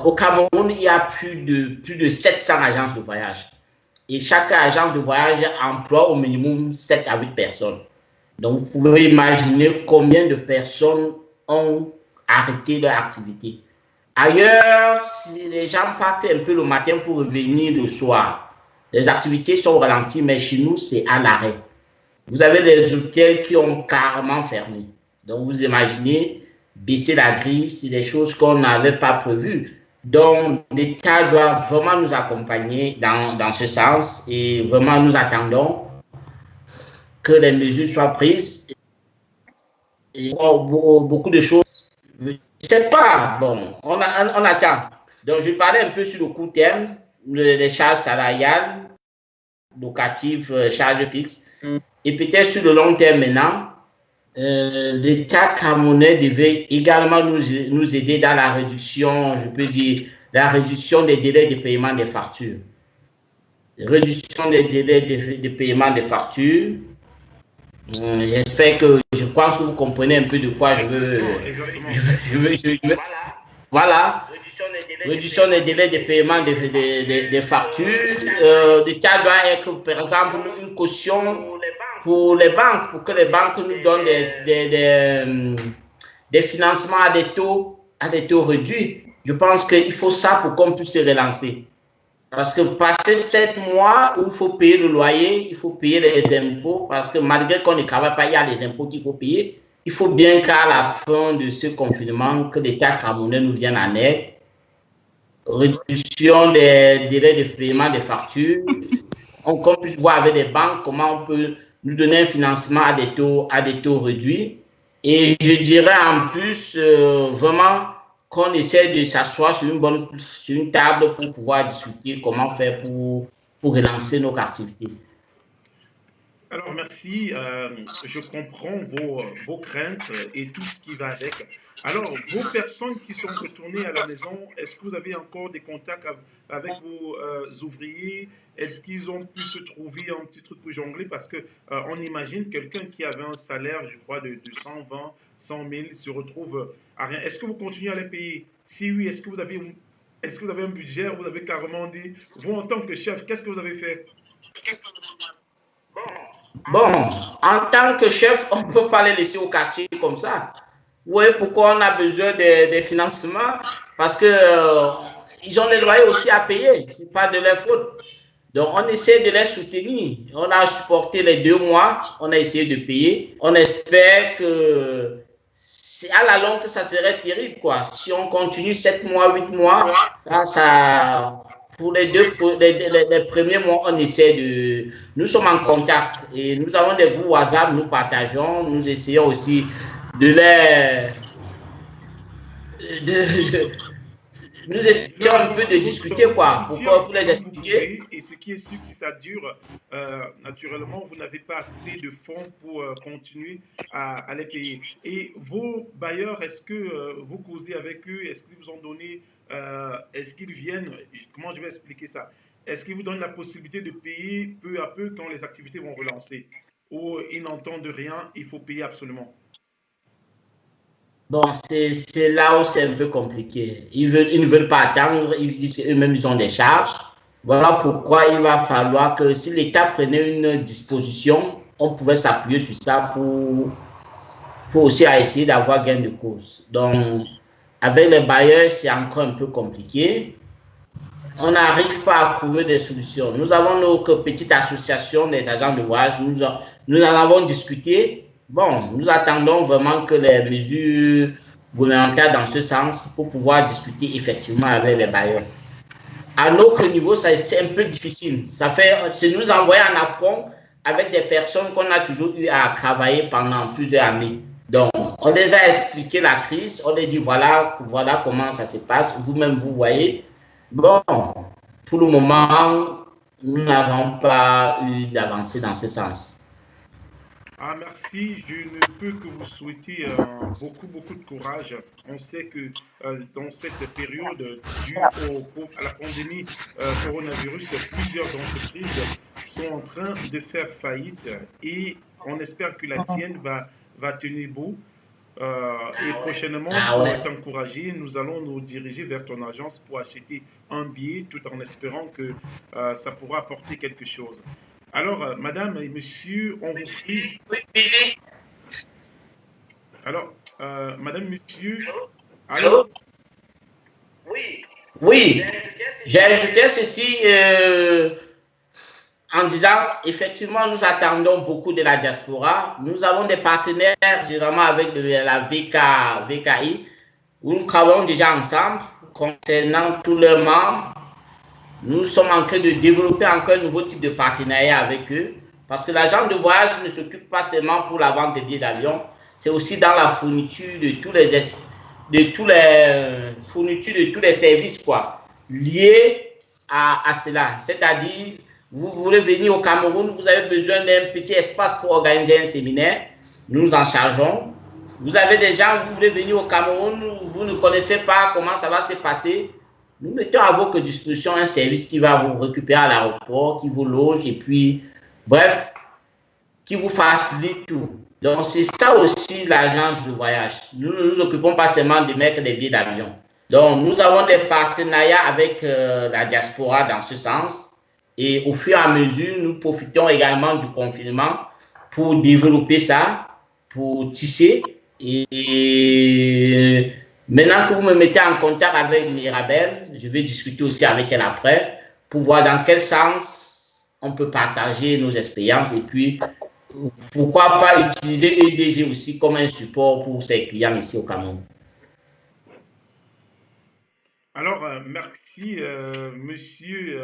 au Cameroun, il y a plus de 700 agences de voyage. Et chaque agence de voyage emploie au minimum 7 à 8 personnes. Donc, vous pouvez imaginer combien de personnes ont arrêté leur activité. Ailleurs, si les gens partent un peu le matin pour revenir le soir, les activités sont ralenties, mais chez nous, c'est à l'arrêt. Vous avez des hôtels qui ont carrément fermé. Donc, vous imaginez, baisser la grille, c'est des choses qu'on n'avait pas prévues. Donc, l'État doit vraiment nous accompagner dans ce sens et vraiment nous attendons que les mesures soient prises. Et beaucoup de choses, je ne sais pas, bon, on attend. Donc, je parlais un peu sur le court terme, les charges salariales, locatives, charges fixes. Et peut-être sur le long terme maintenant, l'État camerounais devait également nous aider dans la réduction, je peux dire, la réduction des délais de paiement des factures. Réduction des délais de paiement des factures. J'espère que, je pense que vous comprenez un peu de quoi je veux. Voilà. Réduction des délais de paiement des factures. L'État doit être, par exemple, une caution pour les banques, pour que les banques nous donnent des financements à des taux réduits. Je pense qu'il faut ça pour qu'on puisse se relancer. Parce que passer 7 mois où il faut payer le loyer, il faut payer les impôts, parce que malgré qu'on ne travaille pas, il y a les impôts qu'il faut payer. Il faut bien qu'à la fin de ce confinement, que l'État camerounais nous vienne en aide. Réduction des délais de paiement des factures. Qu'on puisse voir avec les banques comment on peut nous donner un financement à des taux réduits. Et je dirais en plus, vraiment, qu'on essaie de s'asseoir sur une table pour pouvoir discuter comment faire pour relancer nos activités. Alors, merci. Je comprends vos craintes et tout ce qui va avec. Alors, vos personnes qui sont retournées à la maison, est-ce que vous avez encore des contacts avec vos ouvriers? Est-ce qu'ils ont pu se trouver un petit truc pour jongler? Parce que on imagine quelqu'un qui avait un salaire, je crois, de 120, 100 000 se retrouve à rien. Est-ce que vous continuez à les payer? Si oui, est-ce que vous avez un budget? Vous avez carrément dit, vous en tant que chef, qu'est-ce que vous avez fait? Bon, en tant que chef, on ne peut pas les laisser au quartier comme ça. Oui, pourquoi on a besoin de financement? Parce que ils ont les loyers aussi à payer. Ce n'est pas de leur faute. Donc, on essaie de les soutenir. On a supporté les 2 mois. On a essayé de payer. On espère que c'est à la longue que ça serait terrible, quoi. Si on continue 7 mois, 8 mois, là, ça... Pour les premiers mois, on essaie de... Nous sommes en contact et nous avons des groupes WhatsApp, nous partageons, nous essayons aussi nous essayons un peu de discuter, quoi, pour les expliquer. Et ce qui est sûr, si ça dure, naturellement, vous n'avez pas assez de fonds pour continuer à les payer. Et vos bailleurs, est-ce que vous causez avec eux? Est-ce qu'ils vous ont donné... est-ce qu'ils viennent, comment je vais expliquer ça? Est-ce qu'ils vous donnent la possibilité de payer peu à peu quand les activités vont relancer? Ou ils n'entendent rien, il faut payer absolument? Bon, c'est là où c'est un peu compliqué. Ils ne veulent pas attendre, ils disent qu'eux-mêmes ils ont des charges. Voilà pourquoi il va falloir que si l'État prenait une disposition, on pouvait s'appuyer sur ça pour aussi essayer d'avoir gain de cause. Donc, avec les bailleurs, c'est encore un peu compliqué. on n'arrive pas à trouver des solutions. Nous avons nos petites associations des agents de voyage, nous en avons discuté. Bon, nous attendons vraiment que les mesures gouvernementales dans ce sens pour pouvoir discuter effectivement avec les bailleurs. À notre niveau, c'est un peu difficile. C'est nous envoyer en affront avec des personnes qu'on a toujours eu à travailler pendant plusieurs années. Donc, on les a expliqué la crise, on les dit voilà comment ça se passe. Vous-même, vous voyez. Bon, pour le moment, nous n'avons pas eu d'avancée dans ce sens. Ah, merci. Je ne peux que vous souhaiter beaucoup, beaucoup de courage. On sait que dans cette période due à la pandémie coronavirus, plusieurs entreprises sont en train de faire faillite et on espère que la tienne va tenir beau. Et prochainement, pour t'encourager, nous allons nous diriger vers ton agence pour acheter un billet tout en espérant que ça pourra apporter quelque chose. Alors, madame et monsieur, on vous prie. Oui. Alors, madame, monsieur. Allô? Oui. J'ai ajouté ceci en disant, effectivement, nous attendons beaucoup de la diaspora. Nous avons des partenaires, généralement avec la VKI, où nous travaillons déjà ensemble concernant tous leurs membres. Nous sommes en train de développer encore un nouveau type de partenariat avec eux, parce que l'agent de voyage ne s'occupe pas seulement pour la vente des billets d'avion, c'est aussi dans la fourniture de tous les services liés à cela. C'est-à-dire, vous voulez venir au Cameroun, vous avez besoin d'un petit espace pour organiser un séminaire, nous en chargeons. Vous avez des gens, vous voulez venir au Cameroun, vous ne connaissez pas comment ça va se passer. Nous mettons à votre disposition un service qui va vous récupérer à l'aéroport, qui vous loge et puis, bref, qui vous facilite tout. Donc, c'est ça aussi l'agence de voyage. Nous ne nous occupons pas seulement de mettre des billets d'avion. Donc, nous avons des partenariats avec la diaspora dans ce sens. Et au fur et à mesure, nous profitons également du confinement pour développer ça, pour tisser. Et maintenant que vous me mettez en contact avec Mirabel, je vais discuter aussi avec elle après pour voir dans quel sens on peut partager nos expériences et puis pourquoi pas utiliser EDG aussi comme un support pour ses clients ici au Cameroun. Alors, merci monsieur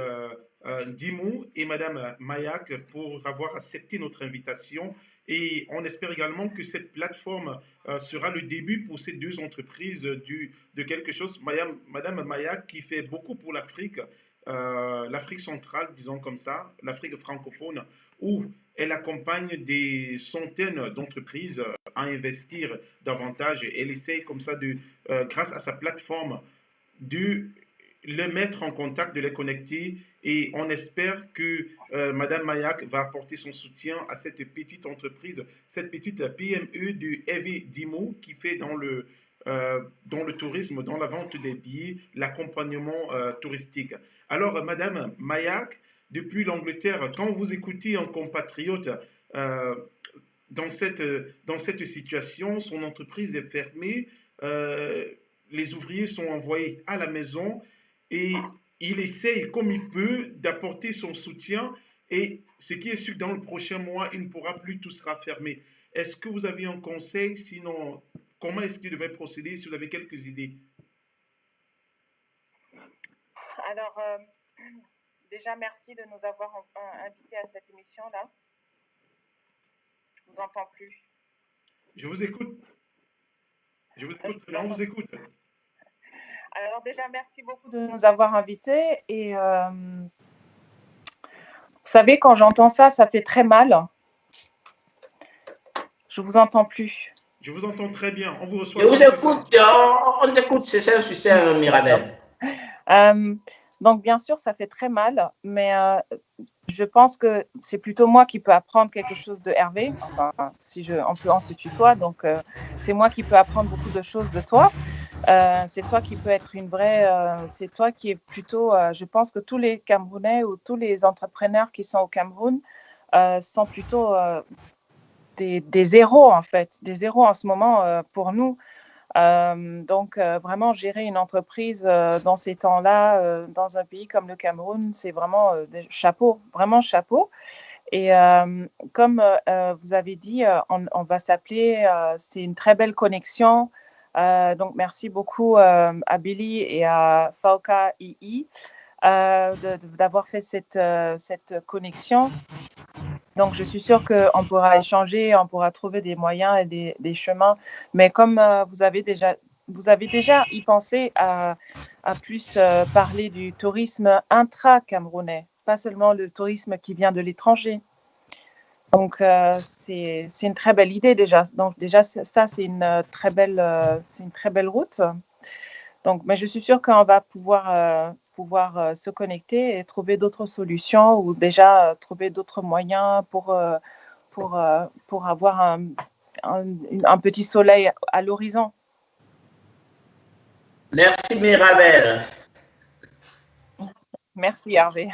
Dimou et madame Mayak pour avoir accepté notre invitation. Et on espère également que cette plateforme sera le début pour ces deux entreprises de quelque chose. Madame Mayak qui fait beaucoup pour l'Afrique, l'Afrique centrale, disons comme ça, l'Afrique francophone, où elle accompagne des centaines d'entreprises à investir davantage. Elle essaye comme ça, grâce à sa plateforme, de les mettre en contact, de les connecter et on espère que Madame Mayak va apporter son soutien à cette petite entreprise, cette petite PME du Heavy Dimo qui fait dans le tourisme, dans la vente des billets, l'accompagnement touristique. Alors Madame Mayak, depuis l'Angleterre, quand vous écoutez un compatriote dans cette situation, son entreprise est fermée, les ouvriers sont envoyés à la maison et il essaye comme il peut d'apporter son soutien et ce qui est sûr, dans le prochain mois, il ne pourra plus, tout sera fermé. Est-ce que vous avez un conseil? Sinon, comment est-ce qu'il devrait procéder si vous avez quelques idées? Alors, déjà, merci de nous avoir invités à cette émission-là. Je ne vous entends plus. Je vous écoute. On vous écoute. Alors déjà, merci beaucoup de nous avoir invités. Et vous savez, quand j'entends ça, ça fait très mal. Je ne vous entends plus. Je vous entends très bien. On vous reçoit. Je vous écoute. On écoute, c'est ça, Mirabel. Donc, bien sûr, ça fait très mal, mais je pense que c'est plutôt moi qui peux apprendre quelque chose de Hervé. Enfin, on se tutoie, donc c'est moi qui peux apprendre beaucoup de choses de toi. C'est toi qui peux être une vraie... c'est toi qui est plutôt... je pense que tous les Camerounais ou tous les entrepreneurs qui sont au Cameroun sont plutôt des héros, en fait. Des héros en ce moment pour nous. Donc, vraiment, gérer une entreprise dans ces temps-là, dans un pays comme le Cameroun, c'est vraiment chapeau, vraiment chapeau. Et comme vous avez dit, on va s'appeler, c'est une très belle connexion. Donc, merci beaucoup à Billy et à Fauka II d'avoir fait cette connexion. Donc, je suis sûre qu'on pourra échanger, on pourra trouver des moyens et des chemins. Mais comme vous avez déjà y pensé à plus parler du tourisme intra-camerounais, pas seulement le tourisme qui vient de l'étranger. Donc, c'est une très belle idée déjà. Donc, déjà, ça, c'est une très belle route. Donc, mais je suis sûre qu'on va pouvoir se connecter et trouver d'autres solutions ou déjà trouver d'autres moyens pour avoir un petit soleil à l'horizon. Merci Mirabel. Merci Hervé.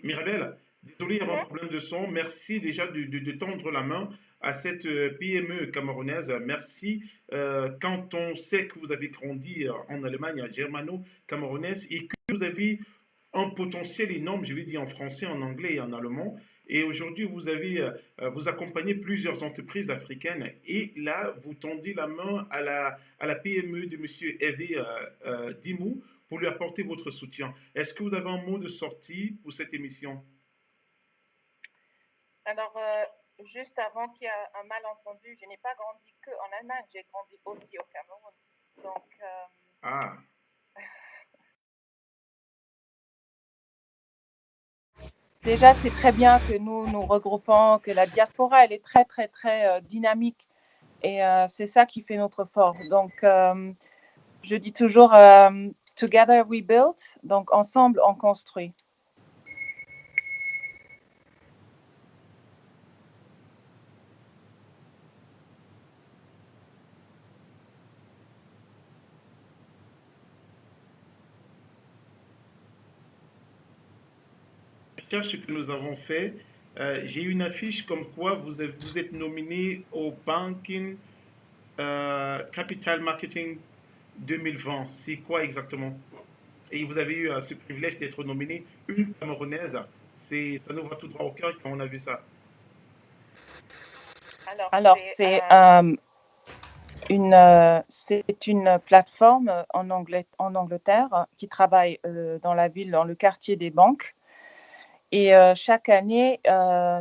Mirabel, désolé, il y avait un problème de son. Merci déjà de tendre la main à cette PME camerounaise. Merci. Quand on sait que vous avez grandi en Allemagne, germano-camerounaise, et que vous avez un potentiel énorme, je vais dire en français, en anglais et en allemand, et aujourd'hui, vous accompagnez plusieurs entreprises africaines et là, vous tendez la main à la PME de M. Hervé Dimou pour lui apporter votre soutien. Est-ce que vous avez un mot de sortie pour cette émission? Alors, juste avant qu'il y ait un malentendu, je n'ai pas grandi qu'en Allemagne, j'ai grandi aussi au Cameroun. Donc, Ah. Déjà, c'est très bien que nous nous regroupons, que la diaspora, elle est très, très, très dynamique. Et c'est ça qui fait notre force. Donc, je dis toujours, together we build. Donc, ensemble, on construit. Ce que nous avons fait, j'ai une affiche comme quoi vous êtes nominé au Banking Capital Marketing 2020. C'est quoi exactement? Et vous avez eu ce privilège d'être nominé une Camerounaise. Ça nous va tout droit au cœur quand on a vu ça. Alors c'est une plateforme en Angleterre qui travaille dans le quartier des banques. Et chaque année,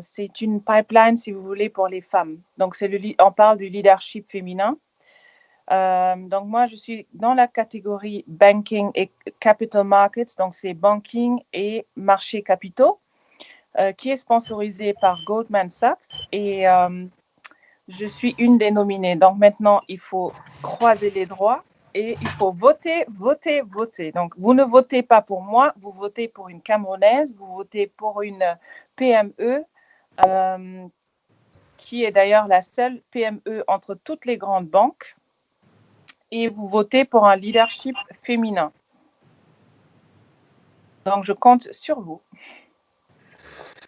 c'est une pipeline, si vous voulez, pour les femmes. Donc, on parle du leadership féminin. Donc, moi, je suis dans la catégorie Banking et Capital Markets. Donc, c'est banking et marchés capitaux, qui est sponsorisé par Goldman Sachs. Et je suis une des nominées. Donc, maintenant, il faut croiser les doigts. Et il faut voter, voter, voter. Donc, vous ne votez pas pour moi, vous votez pour une Camerounaise, vous votez pour une PME, qui est d'ailleurs la seule PME entre toutes les grandes banques. Et vous votez pour un leadership féminin. Donc, je compte sur vous.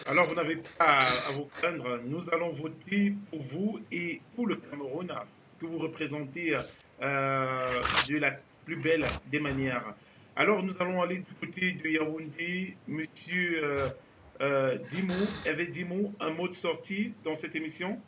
Alors, vous n'avez pas à vous craindre. Nous allons voter pour vous et pour le Cameroun que vous représentez de la plus belle des manières. Alors, nous allons aller du côté de Yaoundé. Monsieur Dimou, Hervé Dimou, un mot de sortie dans cette émission?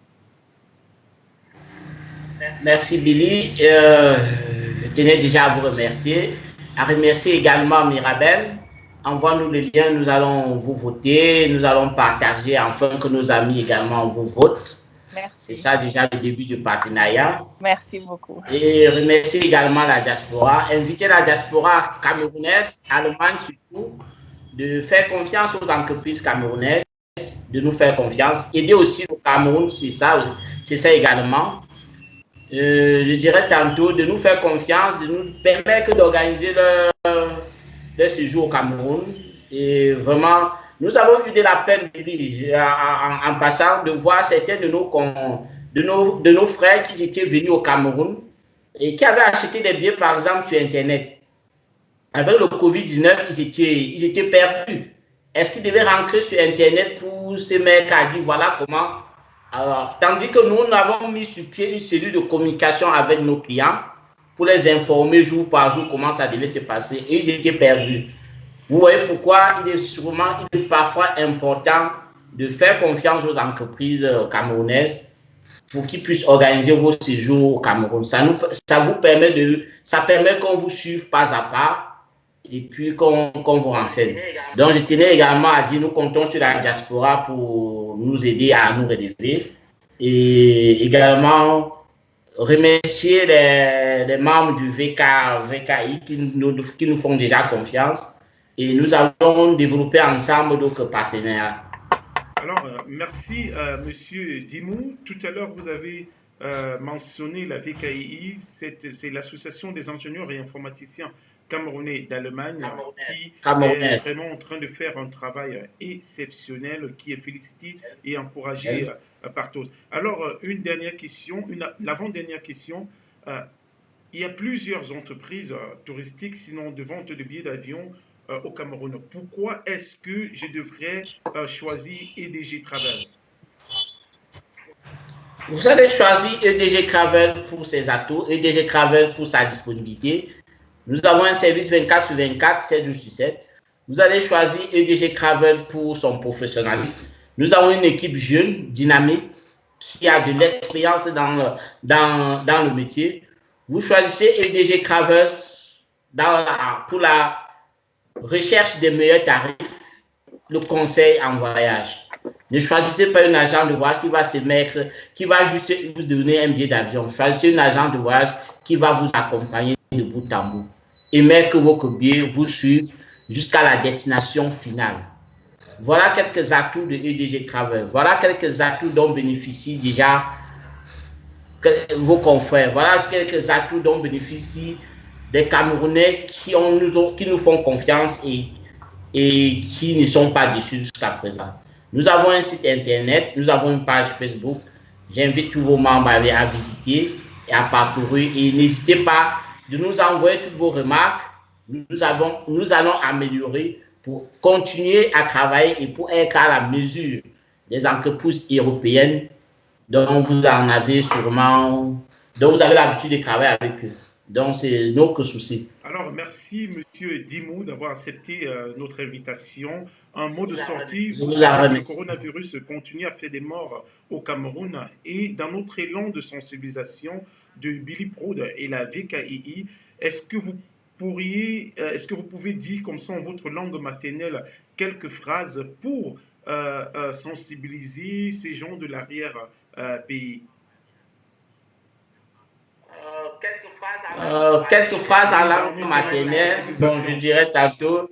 Merci Billy. Je tenais déjà à vous remercier. À remercier également Mirabel. Envoie-nous le lien, nous allons vous voter, nous allons partager afin que nos amis également vous votent. Merci. C'est ça déjà le début du partenariat. Merci beaucoup. Et remercier également la diaspora. Inviter la diaspora camerounaise, Allemagne surtout, de faire confiance aux entreprises camerounaises, de nous faire confiance. Aider aussi au Cameroun, c'est ça également. Je dirais tantôt de nous faire confiance, de nous permettre d'organiser leur séjour au Cameroun. Et vraiment, nous avons eu de la peine en passant de voir certains de de nos frères qui étaient venus au Cameroun et qui avaient acheté des billets, par exemple, sur Internet. Avec le Covid-19, ils étaient perdus. Est-ce qu'ils devaient rentrer sur Internet pour se mettre à dire voilà comment. Alors, tandis que nous avons mis sur pied une cellule de communication avec nos clients pour les informer jour par jour comment ça devait se passer. Et ils étaient perdus. Vous voyez pourquoi il est parfois important de faire confiance aux entreprises camerounaises pour qu'ils puissent organiser vos séjours au Cameroun. Ça permet qu'on vous suive pas à pas et puis qu'on vous renseigne. Donc, je tenais également à dire, nous comptons sur la diaspora pour nous aider à nous relever et également remercier les membres du VKI qui nous font déjà confiance et nous allons développer ensemble d'autres partenaires. Alors, merci, Monsieur Dimou. Tout à l'heure, vous avez mentionné la VKI, c'est l'Association des ingénieurs et informaticiens camerounais d'Allemagne qui est vraiment en train de faire un travail exceptionnel, qui est félicité et encouragé par tous. Alors, une dernière question, l'avant-dernière question. Il y a plusieurs entreprises touristiques, sinon de vente de billets d'avion au Cameroun. Pourquoi est-ce que je devrais choisir EDG Travel? Vous avez choisi EDG Travel pour ses atouts, EDG Travel pour sa disponibilité. Nous avons un service 24 sur 24, 7 jours sur 7. Vous allez choisir EDG Travel pour son professionnalisme. Nous avons une équipe jeune, dynamique, qui a de l'expérience dans le métier. Vous choisissez EDG Travel pour la recherche des meilleurs tarifs, le conseil en voyage. Ne choisissez pas un agent de voyage qui va juste vous donner un billet d'avion. Choisissez un agent de voyage qui va vous accompagner de bout en bout et mettre que vos billets vous suivent jusqu'à la destination finale. Voilà quelques atouts de EDG Travel. Voilà quelques atouts dont bénéficient déjà vos confrères. Voilà quelques atouts dont bénéficient des Camerounais qui nous font confiance et qui ne sont pas déçus jusqu'à présent. Nous avons un site internet, nous avons une page Facebook. J'invite tous vos membres à visiter et à parcourir. Et n'hésitez pas de nous envoyer toutes vos remarques. Nous allons améliorer pour continuer à travailler et pour être à la mesure des entreprises européennes dont vous avez l'habitude de travailler avec eux. Donc, c'est notre souci. Alors, merci, Monsieur Dimou, d'avoir accepté notre invitation. Un mot de sortie, le coronavirus continue à faire des morts au Cameroun et dans notre élan de sensibilisation de Billy Prod et la VKI, est-ce que vous pouvez dire comme ça en votre langue maternelle quelques phrases pour sensibiliser ces gens de l'arrière-pays? Quelques phrases en langue maternelle, dont je dirais tantôt.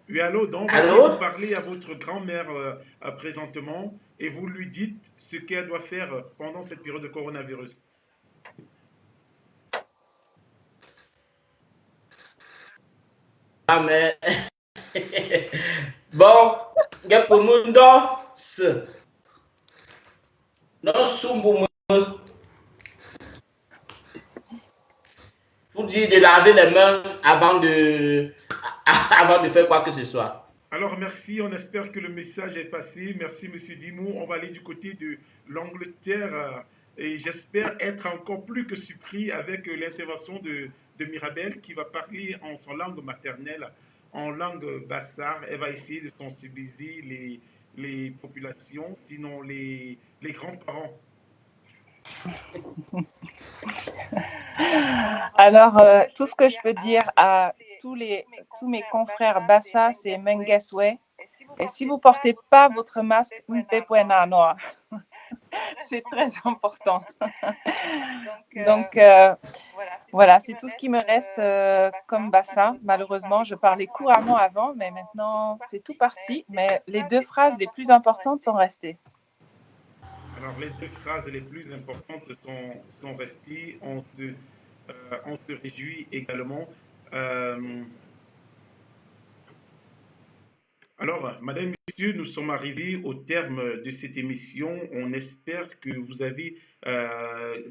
Oui, allô, donc vous parlez à votre grand-mère présentement et vous lui dites ce qu'elle doit faire pendant cette période de coronavirus. Ah, mais... Bon, pour mundo, non, sumbu, pour dire de laver les mains avant de faire quoi que ce soit. Alors, merci. On espère que le message est passé. Merci, Monsieur Dimou. On va aller du côté de l'Angleterre et j'espère être encore plus que surpris avec l'intervention de Mirabel qui va parler en son langue maternelle, en langue bassar. Elle va essayer de sensibiliser les populations, sinon les grands-parents. Alors, tout ce que je peux dire à tous mes confrères Bassa, c'est Mengeswe. Et si vous ne portez pas votre masque, c'est très important. Donc, voilà, c'est tout ce qui me reste comme Bassa. Malheureusement, je parlais couramment avant, mais maintenant, c'est tout parti. Mais les deux phrases les plus importantes sont restées. Alors, les deux phrases les plus importantes sont restées. On se réjouit également. Alors, Madame, Monsieur, nous sommes arrivés au terme de cette émission. On espère que vous avez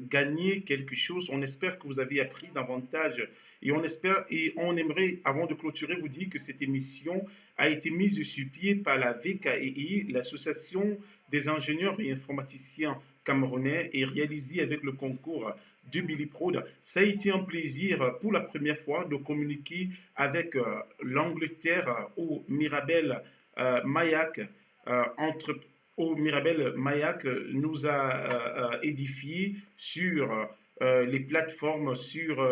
gagné quelque chose. On espère que vous avez appris davantage. Et on espère et on aimerait, avant de clôturer, vous dire que cette émission a été mise sur pied par la VKEI, l'Association des ingénieurs et informaticiens camerounais, et réalisée avec le concours de Billy Prod. Ça a été un plaisir pour la première fois de communiquer avec l'Angleterre au Mirabel Mayak, entre, au Mirabel Mayak nous a édifié sur les plateformes, sur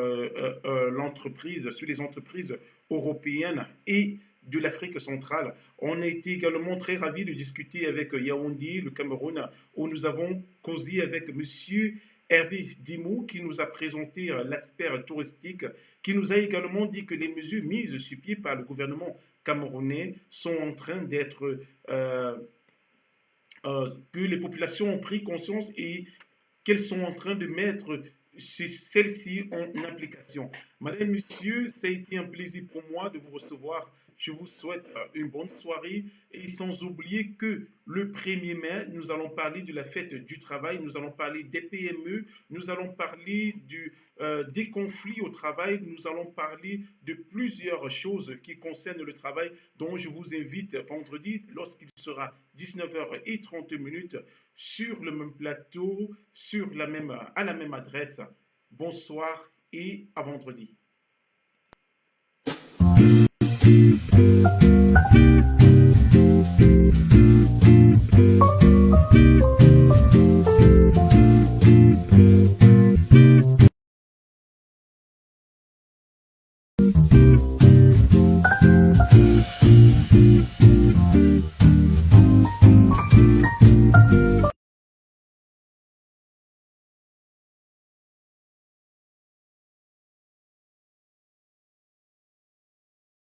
l'entreprise, sur les entreprises européennes et de l'Afrique centrale. On a été également très ravis de discuter avec Yaoundé, le Cameroun, où nous avons causé avec Monsieur Hervé Dimou, qui nous a présenté l'aspect touristique, qui nous a également dit que les mesures mises sur pied par le gouvernement camerounais sont en train d'être, que les populations ont pris conscience et qu'elles sont en train de mettre celles-ci en application. Madame, Monsieur, ça a été un plaisir pour moi de vous recevoir. Je vous souhaite une bonne soirée et sans oublier que le 1er mai, nous allons parler de la fête du travail, nous allons parler des PME, nous allons parler des conflits au travail, nous allons parler de plusieurs choses qui concernent le travail, dont je vous invite vendredi, lorsqu'il sera 19h30, sur le même plateau, à la même adresse. Bonsoir et à vendredi.